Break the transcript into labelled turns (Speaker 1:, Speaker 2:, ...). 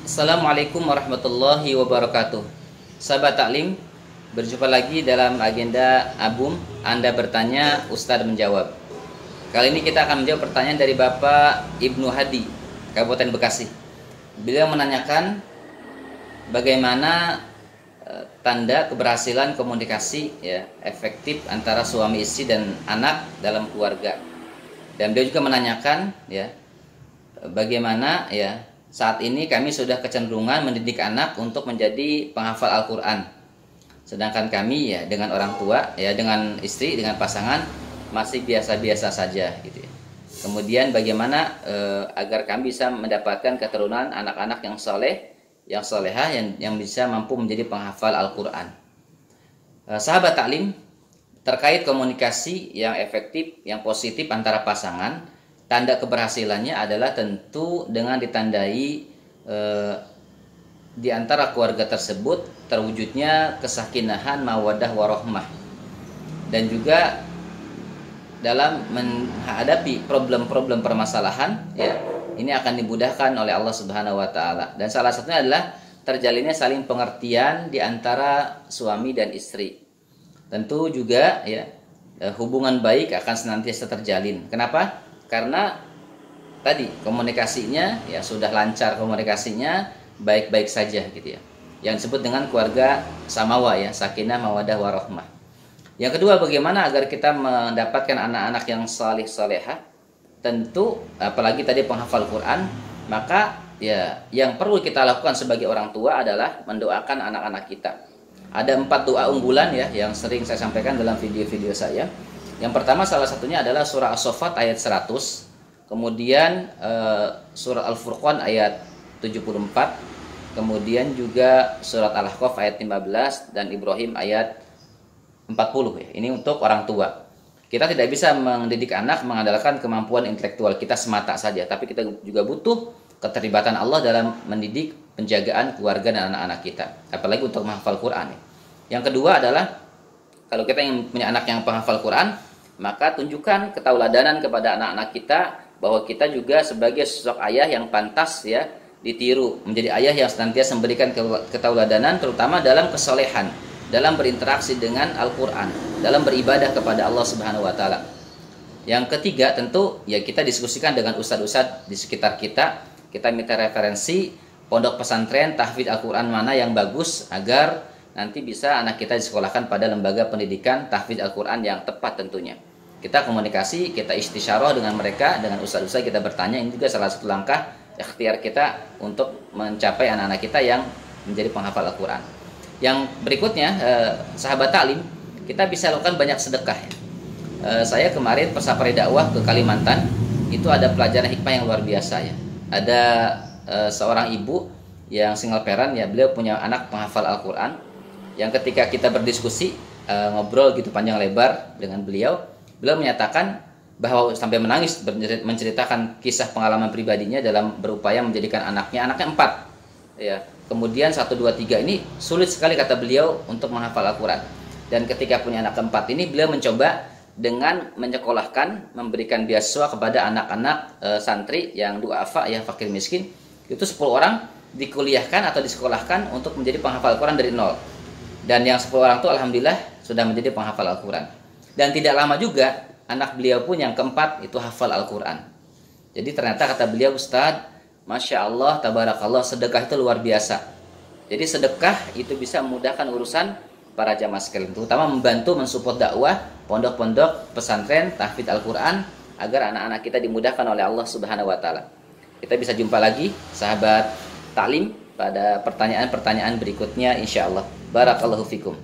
Speaker 1: Assalamualaikum warahmatullahi wabarakatuh. Sahabat taklim, berjumpa lagi dalam agenda Abum Anda bertanya, Ustadz menjawab. Kali ini kita akan menjawab pertanyaan dari Bapak Ibnu Hadi, Kabupaten Bekasi. Beliau menanyakan bagaimana tanda keberhasilan komunikasi ya efektif antara suami istri dan anak dalam keluarga. Dan beliau juga menanyakan ya bagaimana ya saat ini kami sudah kecenderungan mendidik anak untuk menjadi penghafal Al-Quran. Sedangkan kami ya dengan orang tua, ya dengan istri, dengan pasangan masih biasa-biasa saja gitu ya. Kemudian bagaimana agar kami bisa mendapatkan keturunan anak-anak yang soleh, yang solehah, yang bisa mampu menjadi penghafal Al-Quran. Sahabat taklim, terkait komunikasi yang efektif, yang positif antara pasangan, tanda keberhasilannya adalah tentu dengan ditandai di antara keluarga tersebut terwujudnya kesakinahan, mawaddah, warohmah, dan juga dalam menghadapi problem-problem permasalahan ya ini akan dimudahkan oleh Allah Subhanahu wa taala. Dan salah satunya adalah terjalinnya saling pengertian di antara suami dan istri. Tentu juga ya hubungan baik akan senantiasa terjalin. Kenapa? Karena tadi komunikasinya ya sudah lancar, komunikasinya baik-baik saja gitu ya. Yang disebut dengan keluarga samawa ya, sakinah, mawadah, warohmah. Yang kedua, bagaimana agar kita mendapatkan anak-anak yang salih salehah? Tentu apalagi tadi penghafal Quran, maka ya yang perlu kita lakukan sebagai orang tua adalah mendoakan anak-anak kita. Ada 4 doa unggulan ya yang sering saya sampaikan dalam video-video saya. Yang pertama salah satunya adalah surah As-Saffat ayat 100, kemudian surah Al-Furqan ayat 74, kemudian juga surat Al-Ahqaf ayat 15 dan Ibrahim ayat 40 ya. Ini untuk orang tua. Kita tidak bisa mendidik anak mengandalkan kemampuan intelektual kita semata saja, tapi kita juga butuh keterlibatan Allah dalam mendidik penjagaan keluarga dan anak-anak kita, apalagi untuk menghafal Quran. Yang kedua adalah kalau kita ingin punya anak yang penghafal Quran, maka tunjukkan ketauladanan kepada anak-anak kita bahwa kita juga sebagai sosok ayah yang pantas ya ditiru, menjadi ayah yang senantiasa memberikan ketauladanan terutama dalam kesolehan, dalam berinteraksi dengan Al-Quran, dalam beribadah kepada Allah Subhanahu wa taala. Yang ketiga tentu ya kita diskusikan dengan ustadz-ustadz di sekitar kita. Kita minta referensi pondok pesantren tahfidz Al-Quran mana yang bagus agar nanti bisa anak kita disekolahkan pada lembaga pendidikan tahfidz Al-Quran yang tepat tentunya. Kita komunikasi, kita istisyarah dengan mereka, dengan ustadz-ustadz kita bertanya. Ini juga salah satu langkah ikhtiar kita untuk mencapai anak-anak kita yang menjadi penghafal Al-Quran. Yang berikutnya, sahabat taklim, kita bisa lakukan banyak sedekah. Saya kemarin pas safari dakwah ke Kalimantan, itu ada pelajaran hikmah yang luar biasa ya. Ada seorang ibu yang single parent ya, beliau punya anak penghafal Al-Quran. Yang ketika kita berdiskusi ngobrol gitu panjang lebar dengan beliau menyatakan bahwa sampai menangis menceritakan kisah pengalaman pribadinya dalam berupaya menjadikan anaknya 4 ya. Kemudian 1, 2, 3 ini sulit sekali kata beliau untuk menghafal Al-Quran. Dan ketika punya anak keempat ini beliau mencoba dengan menyekolahkan, memberikan beasiswa kepada anak-anak santri yang du'afa ya, fakir miskin. Itu 10 orang dikuliahkan atau disekolahkan untuk menjadi penghafal Al-Quran dari nol. Dan yang 10 orang itu alhamdulillah sudah menjadi penghafal Al-Quran. Dan tidak lama juga anak beliau pun yang keempat itu hafal Al-Quran. Jadi ternyata kata beliau, Ustadz, Masya Allah, Tabarakallah, sedekah itu luar biasa. Jadi sedekah itu bisa memudahkan urusan para jamaah sekalian, terutama membantu mensupport dakwah pondok-pondok pesantren tahfidz Al-Quran agar anak-anak kita dimudahkan oleh Allah Subhanahu wa taala. Kita bisa jumpa lagi sahabat taklim pada pertanyaan-pertanyaan berikutnya insyaallah. Barakallahu fikum.